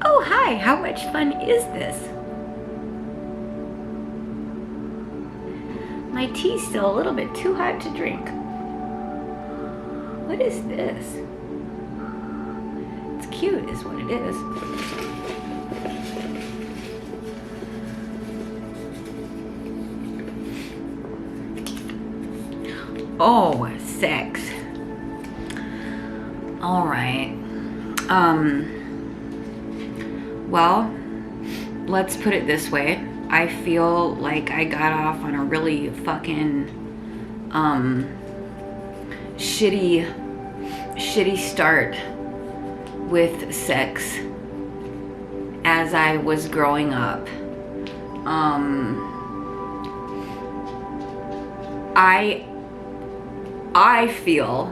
Oh, hi, how much fun is this? My tea's still a little bit too hot to drink. What is this? It's cute, is what it is. Oh, sex. All right. Well, let's put it this way. I feel like I got off on a really fucking shitty start with sex as I was growing up. I feel,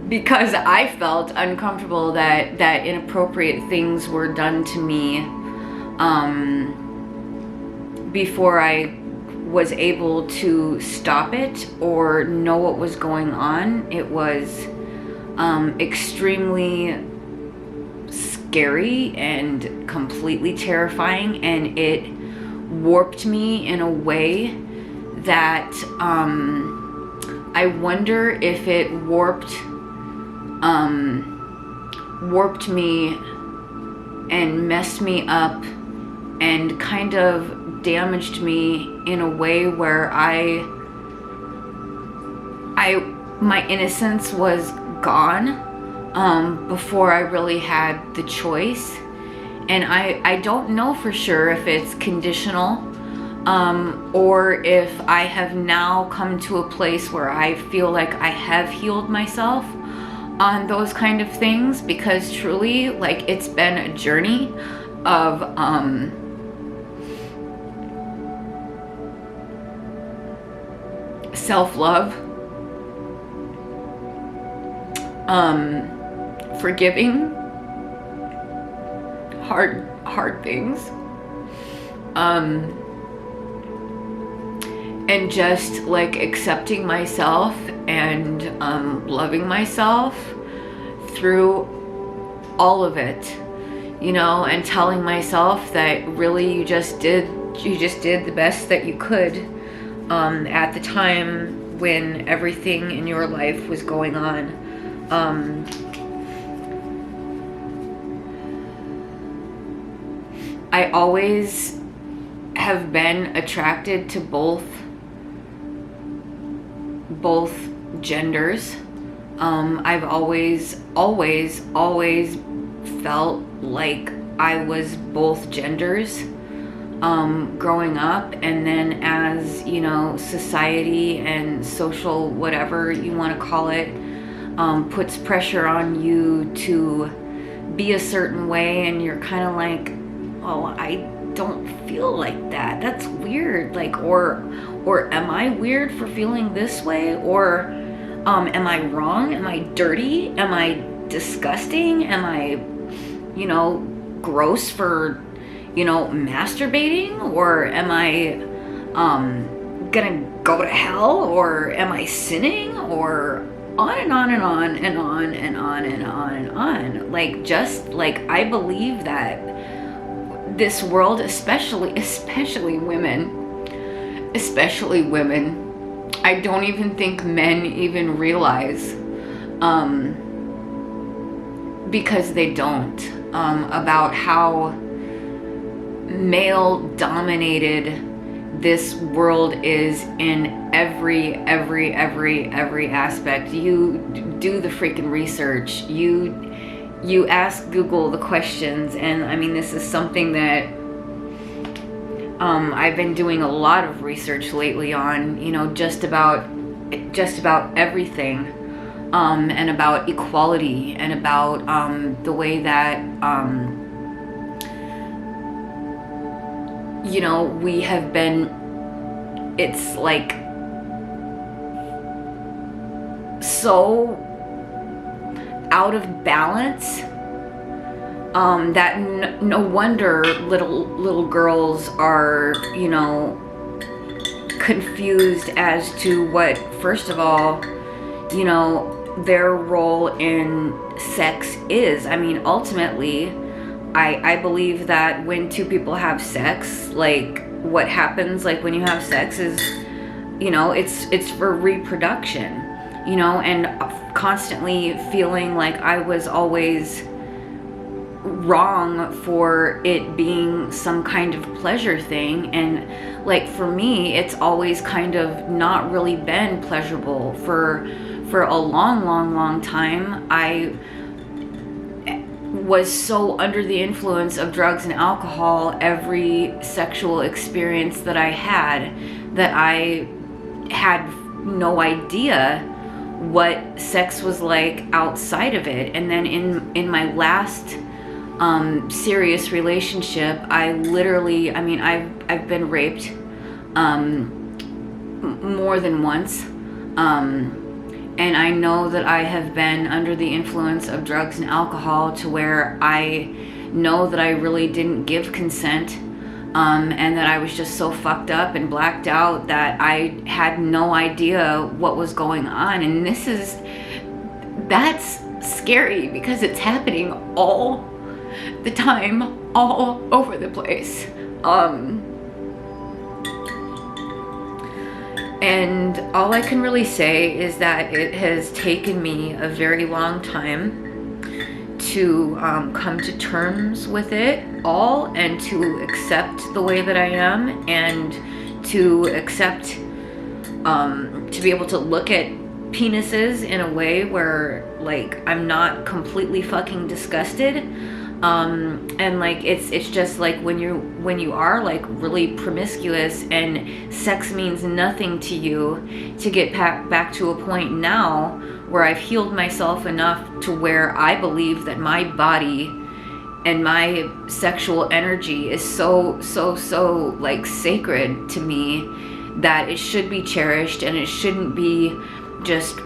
because I felt uncomfortable that inappropriate things were done to me before I was able to stop it or know what was going on. It was extremely scary and completely terrifying, and it warped me in a way that I wonder if it warped me and messed me up and kind of damaged me in a way where my innocence was gone before I really had the choice. And I don't know for sure if it's conditional or if I have now come to a place where I feel like I have healed myself on those kind of things, because truly, like, it's been a journey of self-love, forgiving hard things, and just like accepting myself and loving myself through all of it, you know, and telling myself that really you just did the best that you could at the time when everything in your life was going on. I always have been attracted to both genders. I've always felt like I was both genders growing up, and then as, you know, society and social whatever you want to call it puts pressure on you to be a certain way, and you're kind of like, oh, I don't feel like that. That's weird. Like, or am I weird for feeling this way? Or am I wrong? Am I dirty? Am I disgusting? Am I, you know, gross for, you know, masturbating? Or am I gonna go to hell? Or am I sinning? Or on and on and on and on and on and on and on. Like, just like, I believe that this world, especially women, I don't even think men even realize, because they don't, about how male dominated this world is in every aspect. You do the freaking research, you ask Google the questions, and I mean, this is something that I've been doing a lot of research lately on, you know, just about everything, and about equality, and about the way that you know, we have been, it's like so out of balance that no wonder little girls are, you know, confused as to what, first of all, you know, their role in sex is. I mean, ultimately, I believe that when two people have sex, like what happens like when you have sex is, it's for reproduction, and constantly feeling like I was always wrong for it being some kind of pleasure thing. And like for me, it's always kind of not really been pleasurable. For a long time, I was so under the influence of drugs and alcohol every sexual experience that I had, that I had no idea what sex was like outside of it. And then in my last serious relationship, I literally, I mean, I've been raped more than once, and I know that I have been under the influence of drugs and alcohol to where I know that I really didn't give consent, and that I was just so fucked up and blacked out that I had no idea what was going on. And that's scary because it's happening all the time, all over the place. And all I can really say is that it has taken me a very long time to come to terms with it all, and to accept the way that I am, and to accept, to be able to look at penises in a way where like I'm not completely fucking disgusted. And like it's just like when you are like really promiscuous and sex means nothing to you, to get back to a point now where I've healed myself enough to where I believe that my body and my sexual energy is so like sacred to me, that it should be cherished, and it shouldn't be just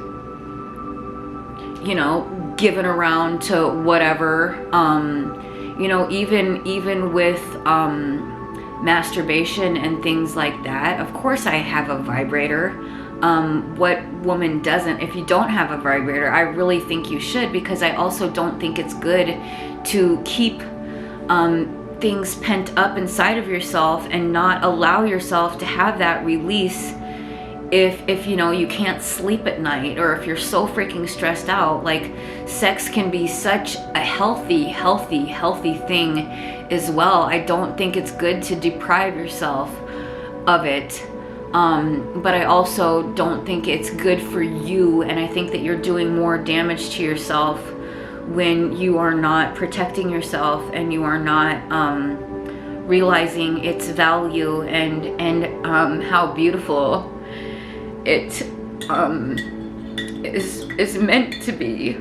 given around to whatever. Even with masturbation and things like that, of course I have a vibrator. What woman doesn't? If you don't have a vibrator, I really think you should, because I also don't think it's good to keep things pent up inside of yourself and not allow yourself to have that release if you can't sleep at night, or if you're so freaking stressed out. Like, sex can be such a healthy thing as well. I don't think it's good to deprive yourself of it, but I also don't think it's good for you, and I think that you're doing more damage to yourself when you are not protecting yourself, and you are not realizing its value and how beautiful it is meant to be.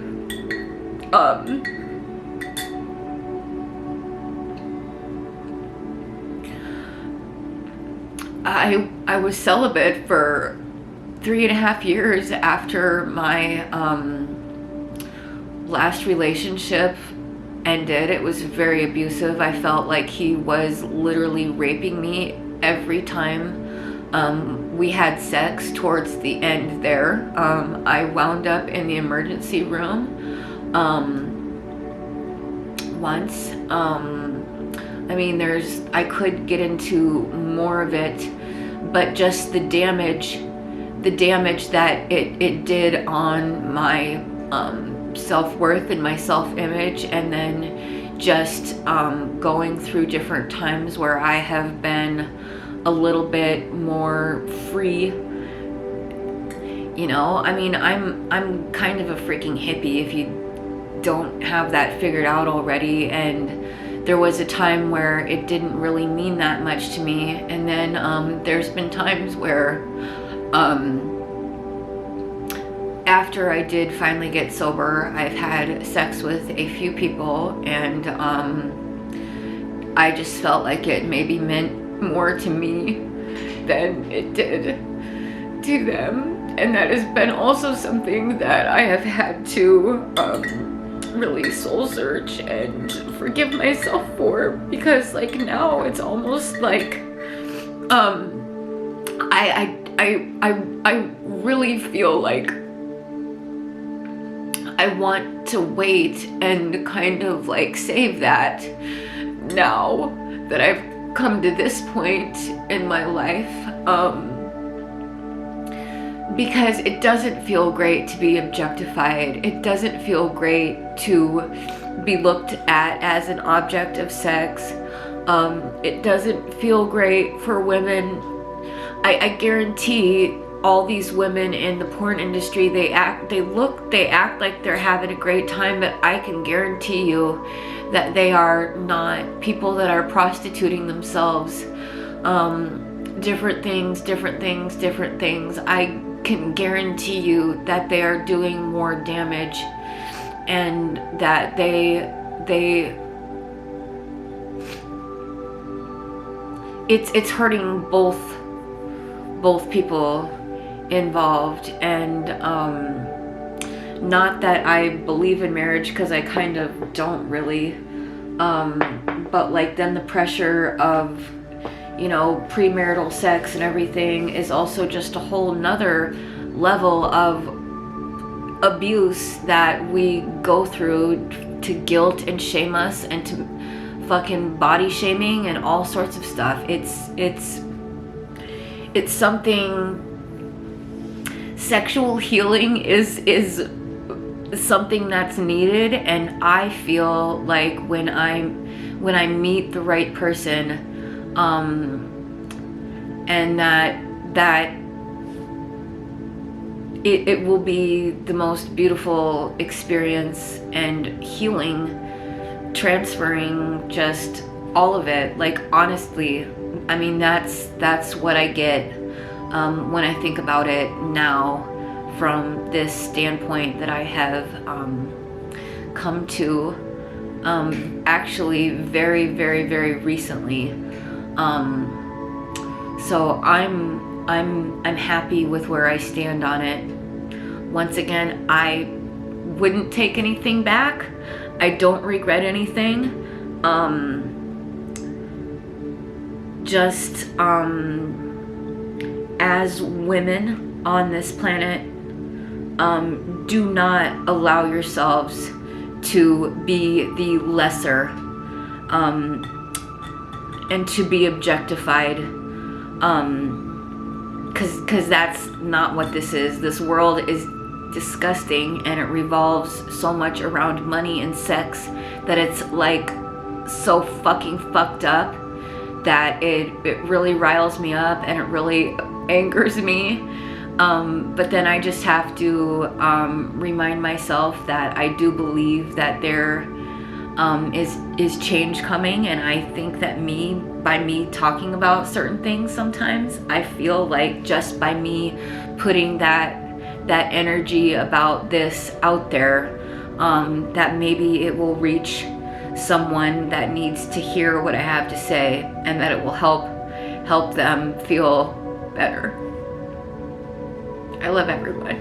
I was celibate for 3.5 years after my last relationship ended. It was very abusive. I felt like he was literally raping me every time we had sex. Towards the end there, I wound up in the emergency room once. I mean, I could get into more of it, but just the damage that it did on my self-worth and my self-image, and then just going through different times where I have been a little bit more free. I mean, I'm kind of a freaking hippie, if you don't have that figured out already. And there was a time where it didn't really mean that much to me, and then there's been times where after I did finally get sober, I've had sex with a few people, and I just felt like it maybe meant more to me than it did to them. And that has been also something that I have had to really soul search and forgive myself for, because like now it's almost like I really feel like I want to wait and kind of like save that now that I've come to this point in my life, because it doesn't feel great to be objectified. It doesn't feel great to be looked at as an object of sex. It doesn't feel great for women. I guarantee all these women in the porn industry, they act like they're having a great time, but I can guarantee you that they are not. People that are prostituting themselves, different things. I can guarantee you that they are doing more damage, and that it's hurting both people involved. And not that I believe in marriage, because I kind of don't really, but like then the pressure of, you know, premarital sex and everything is also just a whole nother level of abuse that we go through to guilt and shame us, and to fucking body shaming and all sorts of stuff. It's something. Sexual healing is something that's needed, and I feel like when I meet the right person, and that it will be the most beautiful experience and healing, transferring just all of it. Like, honestly, I mean, that's what I get when I think about it now, from this standpoint that I have come to actually very, very, very recently. So I'm happy with where I stand on it. Once again, I wouldn't take anything back. I don't regret anything. As women on this planet, do not allow yourselves to be the lesser, and to be objectified, because that's not what this is. This world is disgusting, and it revolves so much around money and sex that it's like so fucking fucked up that it really riles me up, and it really angers me. But then I just have to remind myself that I do believe that there is change coming, and I think that by me talking about certain things, sometimes I feel like just by me putting that energy about this out there, that maybe it will reach someone that needs to hear what I have to say, and that it will help them feel better. I love everyone.